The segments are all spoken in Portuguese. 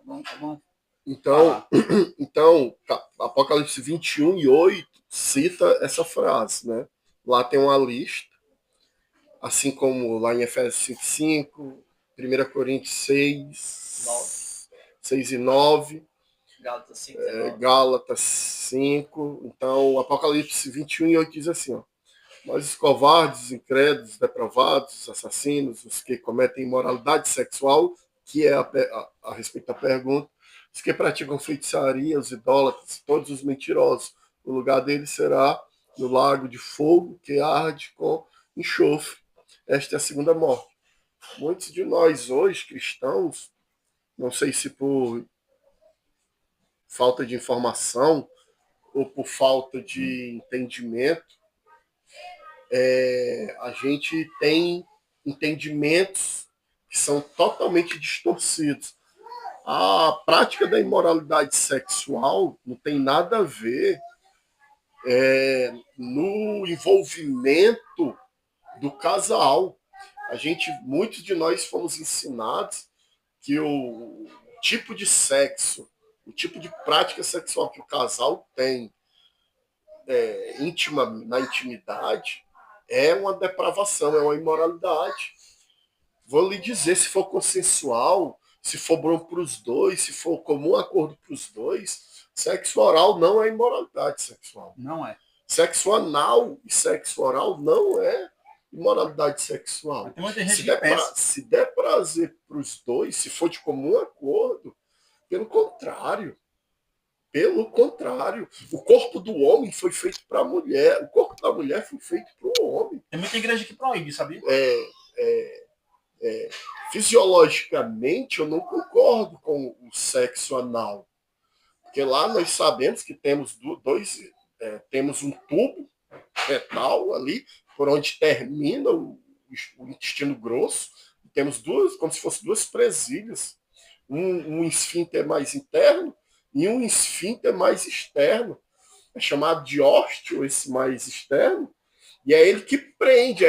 Tá bom. Então, Apocalipse 21:8 cita essa frase, né? Lá tem uma lista, assim como lá em Efésios 5:5, 1 Coríntios 6:9, Gálatas 5:19. Gálatas 5. Então, Apocalipse 21:8 diz assim, ó: mas os covardes, incrédulos, depravados, assassinos, os que cometem imoralidade sexual, que é a respeito da pergunta, os que praticam feitiçaria, os idólatras, todos os mentirosos, o lugar deles será no lago de fogo que arde com enxofre. Esta é a segunda morte. Muitos de nós hoje, cristãos, não sei se por falta de informação ou por falta de entendimento, a gente tem entendimentos que são totalmente distorcidos. A prática da imoralidade sexual não tem nada a ver no envolvimento do casal. Muitos de nós fomos ensinados que o tipo de sexo, o tipo de prática sexual que o casal tem na intimidade é uma depravação, é uma imoralidade. Vou lhe dizer, se for consensual, se for bom para os dois, se for comum acordo para os dois, sexo oral não é imoralidade sexual. Não é. Sexo anal e sexo oral não é imoralidade sexual. Tem muita gente que pensa. Se der prazer para os dois, se for de comum acordo, pelo contrário. Pelo contrário, o corpo do homem foi feito para a mulher, o corpo da mulher foi feito para o homem. Tem muita igreja que proíbe, sabia? Fisiologicamente, eu não concordo com o sexo anal. Porque lá nós sabemos que temos temos um tubo retal ali, por onde termina o intestino grosso. Temos como se fossem duas presilhas. Um esfíncter mais interno e um esfíncter mais externo. É chamado de ósteo, esse mais externo. E é ele que prende.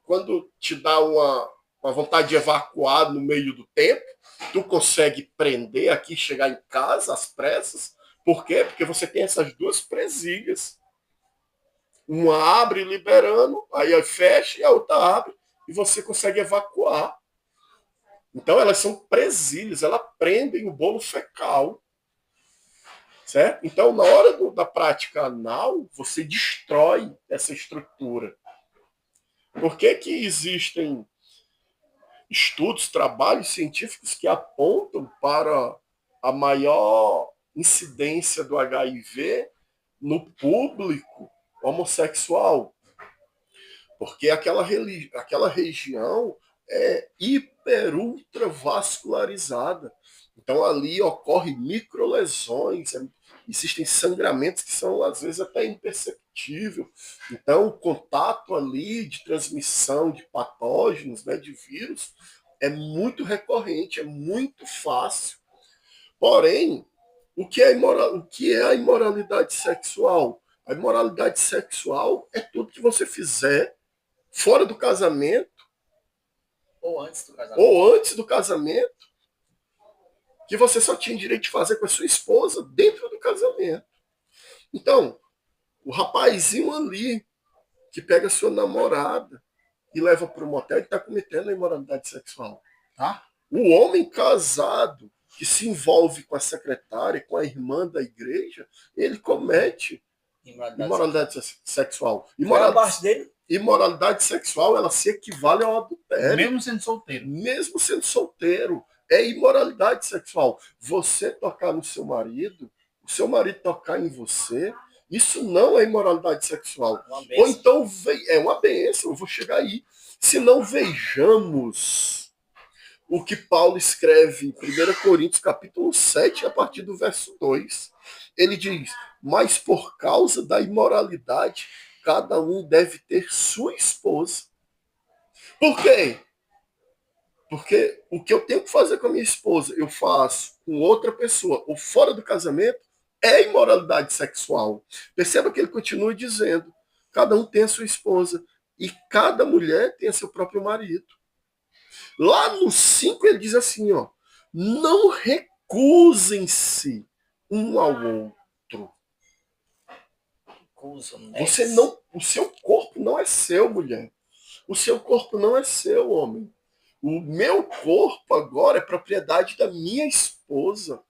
Quando te dá uma vontade de evacuar no meio do tempo, tu consegue prender aqui, chegar em casa às pressas. Por quê? Porque você tem essas duas presilhas. Uma abre liberando, aí fecha e a outra abre e você consegue evacuar. Então elas são presilhas, elas prendem o bolo fecal. Certo? Então, na hora da prática anal, você destrói essa estrutura. Por que existem estudos, trabalhos científicos que apontam para a maior incidência do HIV no público homossexual? Porque aquela região é hiper-ultra vascularizada. Então ali ocorrem microlesões, existem sangramentos que são às vezes até imperceptíveis. Então o contato ali de transmissão de patógenos, né, de vírus, é muito recorrente, é muito fácil. Porém, o que é a imoralidade sexual? A imoralidade sexual é tudo que você fizer fora do casamento ou antes do casamento, que você só tinha direito de fazer com a sua esposa dentro do casamento. Então, o rapazinho ali que pega a sua namorada e leva para o motel, ele está cometendo a imoralidade sexual. Tá? O homem casado que se envolve com a secretária, com a irmã da igreja, ele comete imoralidade sexual. Imoralidade sexual, ela se equivale ao adultério. Mesmo sendo solteiro. Mesmo sendo solteiro. É imoralidade sexual. Você tocar no seu marido, o seu marido tocar em você, isso não é imoralidade sexual. Ou então, é uma bênção, eu vou chegar aí. Se não, vejamos o que Paulo escreve em 1 Coríntios capítulo 7, a partir do verso 2. Ele diz: mas por causa da imoralidade, cada um deve ter sua esposa. Por quê? Porque o que eu tenho que fazer com a minha esposa, eu faço com outra pessoa, ou fora do casamento, é imoralidade sexual. Perceba que ele continua dizendo: cada um tem a sua esposa, e cada mulher tem seu próprio marido. Lá no 5 ele diz assim, ó: não Recusem-se um ao outro. Você não, o seu corpo não é seu, mulher. O seu corpo não é seu, homem. O meu corpo agora é propriedade da minha esposa.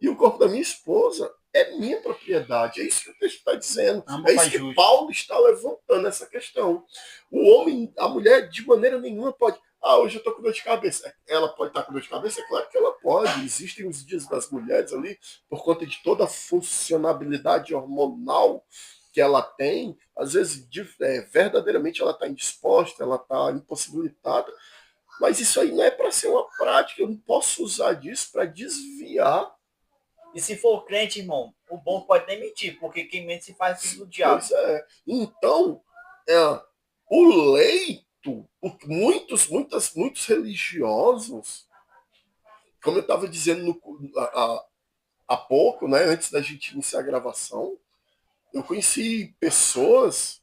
E o corpo da minha esposa é minha propriedade. É isso que o texto está dizendo. É isso que Paulo está levantando essa questão. O homem, a mulher, de maneira nenhuma pode. Hoje eu estou com dor de cabeça. Ela pode estar com dor de cabeça? É claro que ela pode. Existem os dias das mulheres ali, por conta de toda a funcionabilidade hormonal que ela tem. Às vezes, verdadeiramente, ela está indisposta, ela está impossibilitada. Mas isso aí não é para ser uma prática. Eu não posso usar disso para desviar. E se for crente, irmão, o bom pode nem mentir, porque quem mente se faz filho do diabo. Pois é. Então, o leito, muitos religiosos, como eu estava dizendo há pouco, né, antes da gente iniciar a gravação, eu conheci pessoas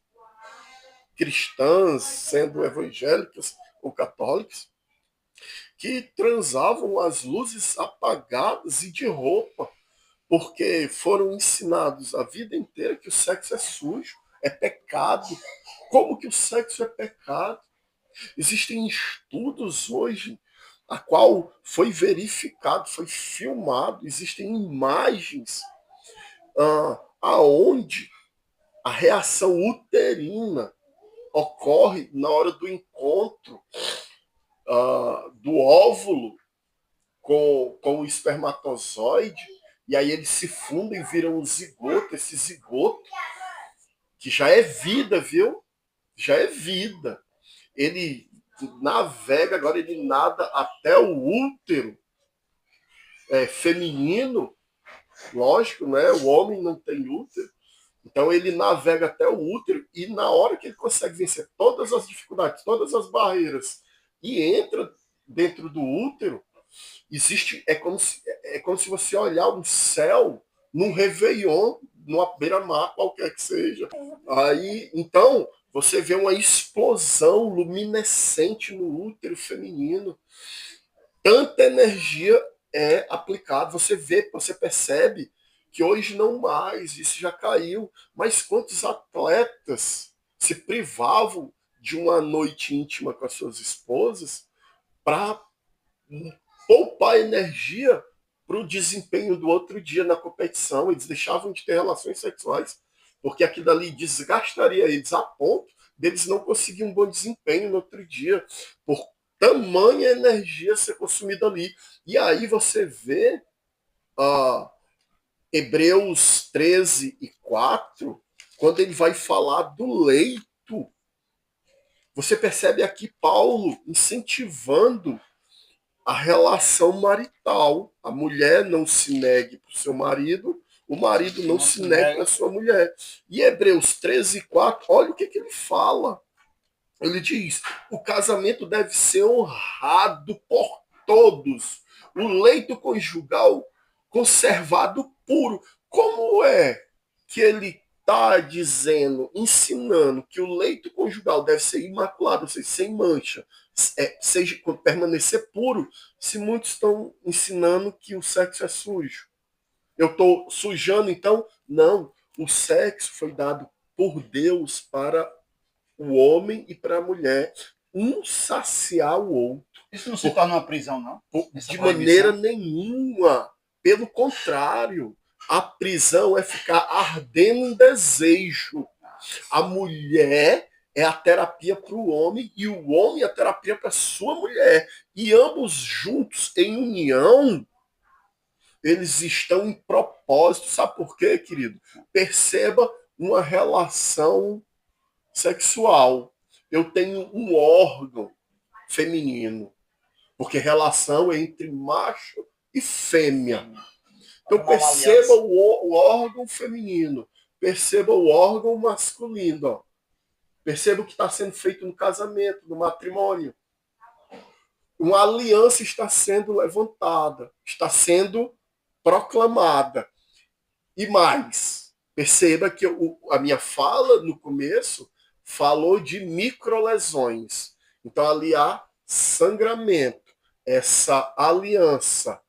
cristãs, sendo evangélicas ou católicas, que transavam as luzes apagadas e de roupa, porque foram ensinados a vida inteira que o sexo é sujo, é pecado. Como que o sexo é pecado? Existem estudos hoje a qual foi verificado, foi filmado, existem imagens aonde a reação uterina ocorre na hora do encontro do óvulo com o espermatozoide, e aí eles se fundem e viram um zigoto, esse zigoto, que já é vida, viu? Já é vida. Ele navega, agora ele nada até o útero feminino, lógico, né? O homem não tem útero, então ele navega até o útero, e na hora que ele consegue vencer todas as dificuldades, todas as barreiras, e entra dentro do útero, é como se você olhar um céu num Réveillon, numa beira-mar, qualquer que seja. Aí, então, você vê uma explosão luminescente no útero feminino. Tanta energia é aplicada. Você percebe que hoje não mais, isso já caiu. Mas quantos atletas se privavam de uma noite íntima com as suas esposas para poupar energia para o desempenho do outro dia na competição? Eles deixavam de ter relações sexuais, porque aquilo ali desgastaria eles a ponto deles não conseguirem um bom desempenho no outro dia, por tamanha energia ser consumida ali. E aí você vê Hebreus 13:4, quando ele vai falar do leito. Você percebe aqui Paulo incentivando a relação marital. A mulher não se negue para o seu marido, o marido não se negue para a sua mulher. E Hebreus 13:4, olha o que ele fala. Ele diz: o casamento deve ser honrado por todos, o leito conjugal conservado puro. Como é que ele está dizendo, ensinando que o leito conjugal deve ser imaculado, ou seja, sem mancha, permanecer puro, se muitos estão ensinando que o sexo é sujo? Eu estou sujando, então? Não. O sexo foi dado por Deus para o homem e para a mulher, um saciar o outro. Isso não se torna uma prisão, não? De maneira nenhuma. Pelo contrário, a prisão é ficar ardendo em desejo. A mulher é a terapia para o homem e o homem é a terapia para a sua mulher. E ambos juntos, em união, eles estão em propósito. Sabe por quê, querido? Perceba uma relação sexual. Eu tenho um órgão feminino, porque relação é entre macho e fêmea. Então perceba o órgão feminino, perceba o órgão masculino. Ó. Perceba o que está sendo feito no casamento, no matrimônio. Uma aliança está sendo levantada, está sendo proclamada. E mais, perceba que a minha fala no começo falou de microlesões. Então ali há sangramento. Essa aliança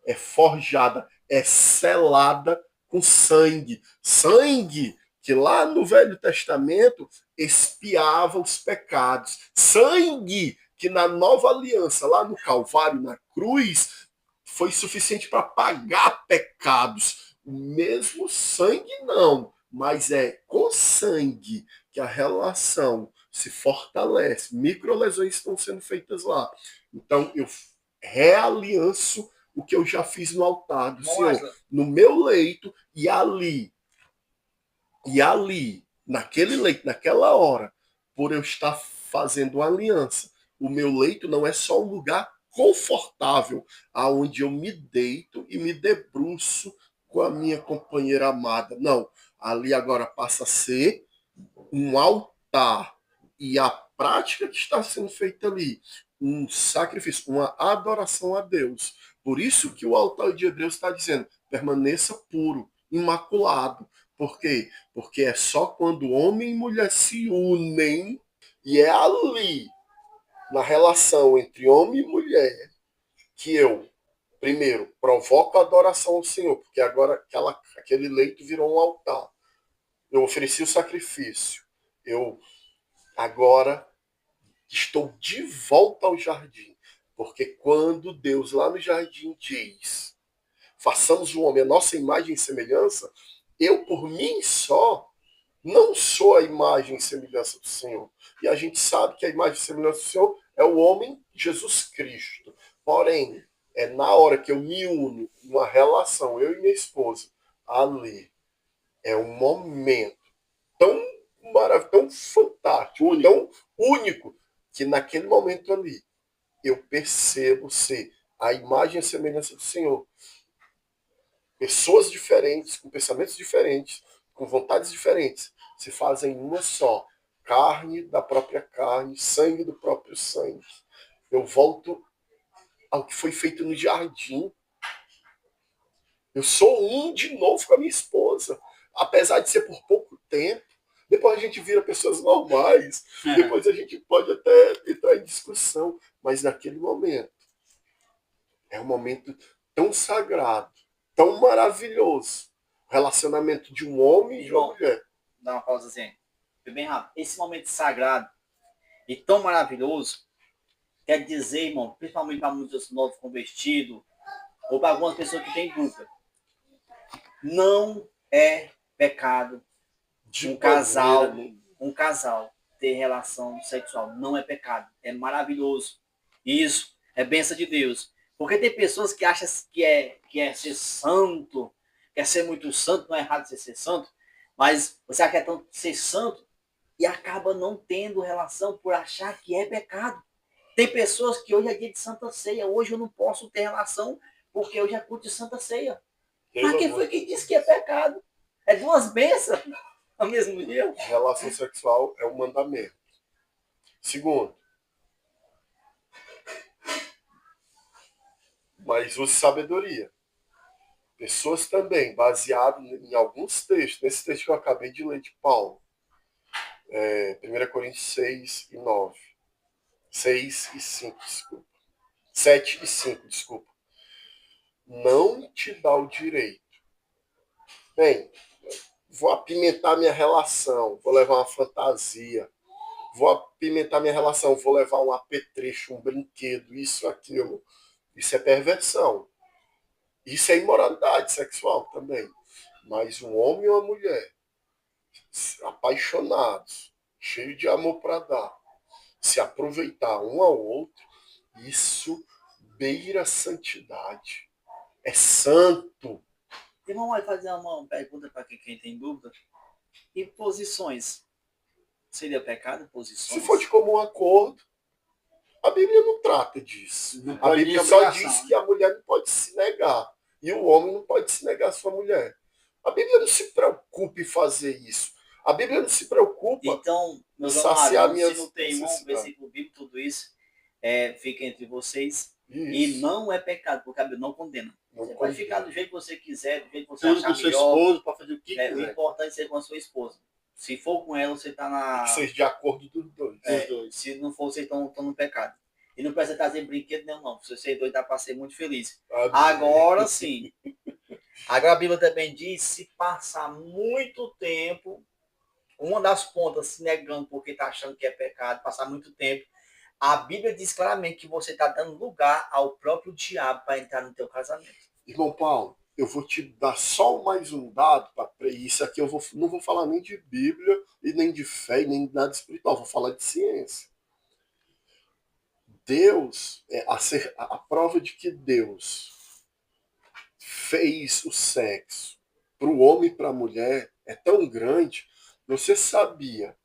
é forjada, é selada com sangue. Sangue que lá no Velho Testamento expiava os pecados. Sangue que na nova aliança, lá no Calvário, na cruz, foi suficiente para pagar pecados. O mesmo sangue não, mas é com sangue que a relação se fortalece. Microlesões estão sendo feitas lá. Então eu realianço o que eu já fiz no altar do Senhor, no meu leito, e ali, naquele leito, naquela hora, por eu estar fazendo uma aliança, o meu leito não é só um lugar confortável, aonde eu me deito e me debruço com a minha companheira amada. Não, ali agora passa a ser um altar. E a prática que está sendo feita ali, um sacrifício, uma adoração a Deus. Por isso que o altar de Hebreus está dizendo, permaneça puro, imaculado. Por quê? Porque é só quando homem e mulher se unem, e é ali, na relação entre homem e mulher, que eu, primeiro, provoco a adoração ao Senhor, porque agora aquele leito virou um altar. Eu ofereci o sacrifício. Eu agora estou de volta ao jardim. Porque quando Deus lá no jardim diz, façamos o homem a nossa imagem e semelhança, eu por mim só não sou a imagem e semelhança do Senhor. E a gente sabe que a imagem e semelhança do Senhor é o homem Jesus Cristo. Porém, é na hora que eu me uno uma relação, eu e minha esposa, ali, é um momento tão maravilhoso, tão fantástico, tão único, que naquele momento ali eu percebo ser a imagem e a semelhança do Senhor. Pessoas diferentes, com pensamentos diferentes, com vontades diferentes, se fazem uma só. Carne da própria carne, sangue do próprio sangue. Eu volto ao que foi feito no jardim. Eu sou um de novo com a minha esposa. Apesar de ser por pouco tempo. Depois a gente vira pessoas normais. Depois a gente pode até entrar em discussão. Mas naquele momento, é um momento tão sagrado, tão maravilhoso. O relacionamento de um homem e de uma mulher. Dá uma pausa assim. Foi bem rápido. Esse momento sagrado e tão maravilhoso, quer dizer, irmão, principalmente para muitos novos convertidos, ou para algumas pessoas que têm dúvida, não é pecado um casal ter relação sexual. Não é pecado. É maravilhoso. Isso é bênção de Deus. Porque tem pessoas que acham que é ser santo, quer ser muito santo, não é errado você ser santo, mas você acha que é tanto ser santo e acaba não tendo relação por achar que é pecado. Tem pessoas que hoje é dia de Santa Ceia, hoje eu não posso ter relação porque eu já curto Santa Ceia. Mas quem foi que disse que é pecado? É duas bênçãos ao mesmo dia. Relação sexual é um mandamento. Segundo, mas use sabedoria. Pessoas também, baseado em alguns textos, nesse texto que eu acabei de ler de Paulo, 1 Coríntios 6 e 9. 6 e 5, desculpa. 7 e 5, desculpa. Não te dá o direito. Bem, vou apimentar minha relação, vou levar uma fantasia, vou apimentar minha relação, vou levar um apetrecho, um brinquedo, isso, aquilo. Isso é perversão. Isso é imoralidade sexual também. Mas um homem e uma mulher, apaixonados, cheios de amor para dar, se aproveitar um ao outro, isso beira a santidade. É santo. Irmão, vai fazer uma pergunta para quem tem dúvida. E posições? Seria pecado posições? Se for de comum acordo, a Bíblia não trata disso. A Bíblia só diz que a mulher não pode se negar. E o homem não pode se negar a sua mulher. A Bíblia não se preocupa em fazer isso. A Bíblia não se preocupa então, em saciar minhas se não tem um versículo bíblico, tudo isso fica entre vocês. Isso. E não é pecado, porque a Bíblia não condena. Não você pode ficar do jeito que você quiser, do jeito que você Tudo achar com seu melhor. esposo, para fazer o que O quiser. importante é ser com a sua esposa. Se for com ela, você está na... Que seja de acordo dos dois. Se não for, vocês estão no pecado. E não precisa trazer brinquedo nenhum, não. Se você é doido, dá para ser muito feliz. Amém. Agora sim. Agora a Bíblia também diz, se passar muito tempo, uma das pontas se negando porque está achando que é pecado, passar muito tempo, a Bíblia diz claramente que você está dando lugar ao próprio diabo para entrar no teu casamento. Irmão Paulo, eu vou te dar só mais um dado para isso aqui. Não vou falar nem de Bíblia, e nem de fé, e nem de nada espiritual. Vou falar de ciência. Deus, a prova de que Deus fez o sexo para o homem e para a mulher é tão grande. Você sabia?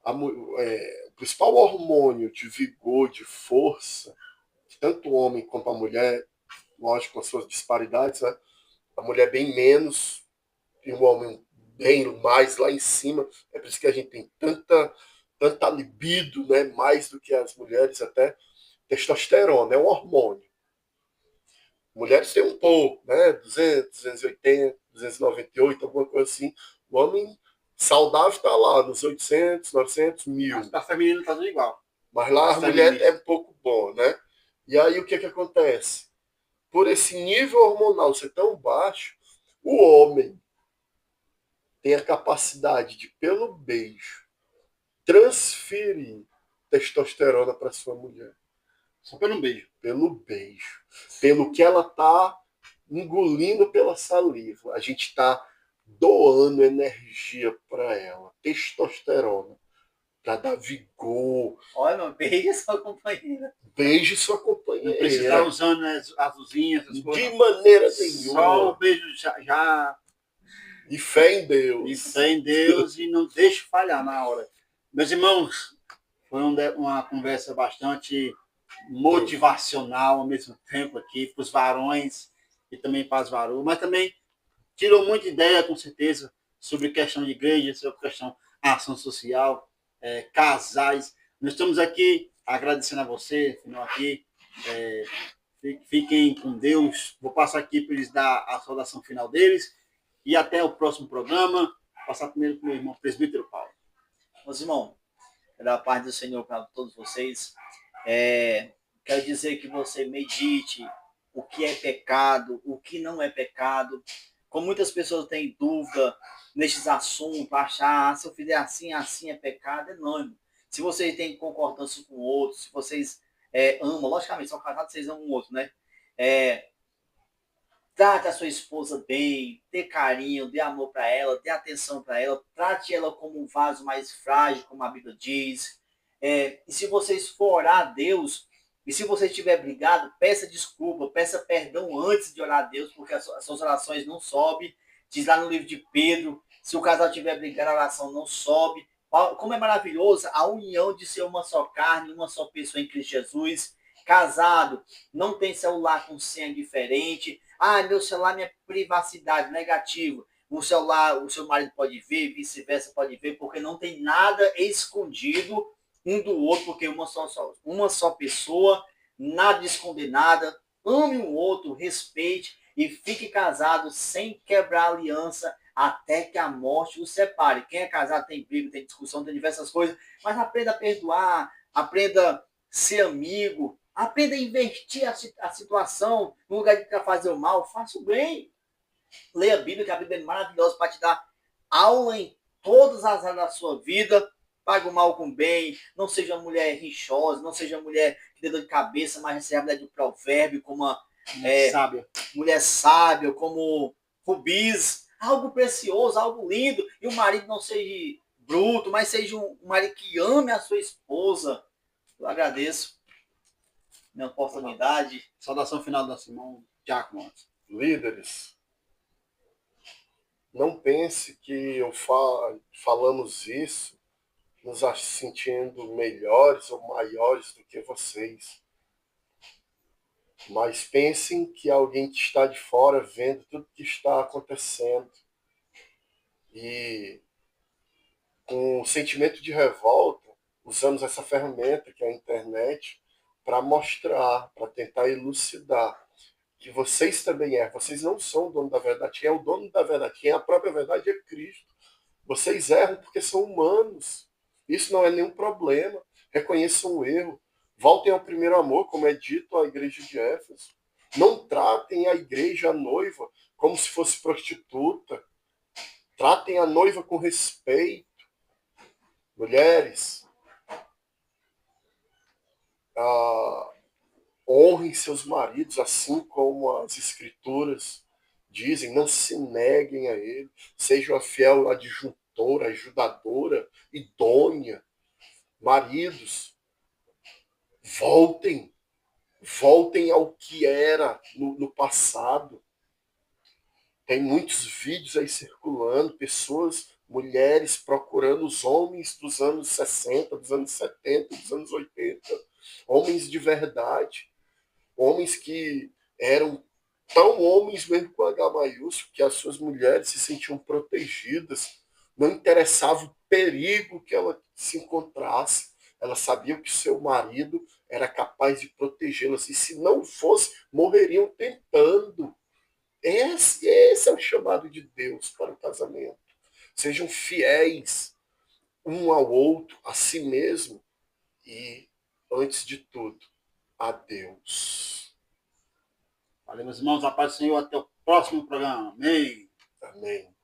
O principal hormônio de vigor, de força, tanto o homem quanto a mulher, lógico, com as suas disparidades, né? A mulher bem menos e o homem bem mais lá em cima. É por isso que a gente tem tanta libido, né? Mais do que as mulheres até. Testosterona é um hormônio. Mulheres têm um pouco, né? 200, 280, 298, alguma coisa assim. O homem saudável está lá nos 800, 900, 1000. Mas para feminino tá tudo igual. Mas lá a mulher é um pouco bom, né? E aí o que acontece? Por esse nível hormonal ser tão baixo, o homem tem a capacidade de, pelo beijo, transferir testosterona para sua mulher. Só pelo beijo. Pelo beijo. Pelo que ela está engolindo pela saliva. A gente está doando energia para ela. Testosterona. Para dar vigor. Olha, meu, beije sua companheira. Beije sua companheira. Não precisa estar usando as luzinhas, essas coisas. De maneira nenhuma. Só o beijo já. E fé em Deus. E fé em Deus e não deixe falhar na hora. Meus irmãos, foi uma conversa bastante motivacional ao mesmo tempo aqui para os varões e também para as varoas, mas também tirou muita ideia, com certeza, sobre questão de igreja, sobre questão de ação social, casais. Nós estamos aqui agradecendo a você, final aqui. Fiquem com Deus. Vou passar aqui para eles dar a saudação final deles e até o próximo programa. Vou passar primeiro para o meu irmão presbítero Paulo. Meus irmãos, pela paz do Senhor para todos vocês, quero dizer que você medite o que é pecado, o que não é pecado. Como muitas pessoas têm dúvida nesses assuntos, achar, se eu fizer assim, assim é pecado. Não, irmão. Se vocês têm concordância com o outro, se vocês amam, logicamente, são casados, vocês amam o outro, né? Trate a sua esposa bem, dê carinho, dê amor para ela, dê atenção para ela, trate ela como um vaso mais frágil, como a Bíblia diz. E se vocês for orar a Deus, e se você estiver brigado, peça desculpa, peça perdão antes de orar a Deus, porque as suas orações não sobem. Diz lá no livro de Pedro, se o casal estiver brigando, a oração não sobe. Como é maravilhosa a união de ser uma só carne, uma só pessoa em Cristo Jesus. Casado, não tem celular com senha diferente. Meu celular, minha privacidade, negativo. O celular, o seu marido pode ver, vice-versa pode ver, porque não tem nada escondido um do outro, porque uma só pessoa, nada de esconder nada. Ame um outro, respeite e fique casado sem quebrar a aliança até que a morte os separe. Quem é casado tem briga, tem discussão, tem diversas coisas, mas aprenda a perdoar, aprenda a ser amigo, aprenda a inverter a situação. No lugar de fazer o mal, faça o bem. Leia a Bíblia, que a Bíblia é maravilhosa para te dar aula em todas as áreas da sua vida. Pague o mal com o bem. Não seja uma mulher rixosa, não seja uma mulher que dê dor de cabeça, mas seja a mulher do provérbio, como uma mulher sábia, como rubis. Algo precioso, algo lindo. E o marido não seja bruto, mas seja um marido que ame a sua esposa. Eu agradeço minha oportunidade. Saudação final da Simão Giacomo. Líderes, não pense que falamos isso nos sentindo melhores ou maiores do que vocês. Mas pensem que alguém que está de fora vendo tudo que está acontecendo. E com o sentimento de revolta, usamos essa ferramenta que é a internet para mostrar, para tentar elucidar que vocês também Vocês não são o dono da verdade. Quem é o dono da verdade? Quem é a própria verdade é Cristo. Vocês erram porque são humanos. Isso não é nenhum problema. Reconheçam o erro. Voltem ao primeiro amor, como é dito à igreja de Éfeso. Não tratem a igreja, a noiva, como se fosse prostituta. Tratem a noiva com respeito. Mulheres, honrem seus maridos, assim como as escrituras dizem, não se neguem a ele, sejam a fiel adjuntora, ajudadora, idônea. Maridos, voltem ao que era no passado. Tem muitos vídeos aí circulando, pessoas, mulheres procurando os homens dos anos 60, dos anos 70, dos anos 80, homens de verdade, homens que eram tão homens mesmo com H maiúsculo, que as suas mulheres se sentiam protegidas, não interessava o perigo que ela se encontrasse, ela sabia que seu marido era capaz de protegê-las, e se não fosse, morreriam tentando. Esse é o chamado de Deus para o casamento. Sejam fiéis um ao outro, a si mesmo e, antes de tudo, a Deus. Valeu, meus irmãos. A paz do Senhor. Até o próximo programa. Amém. Amém.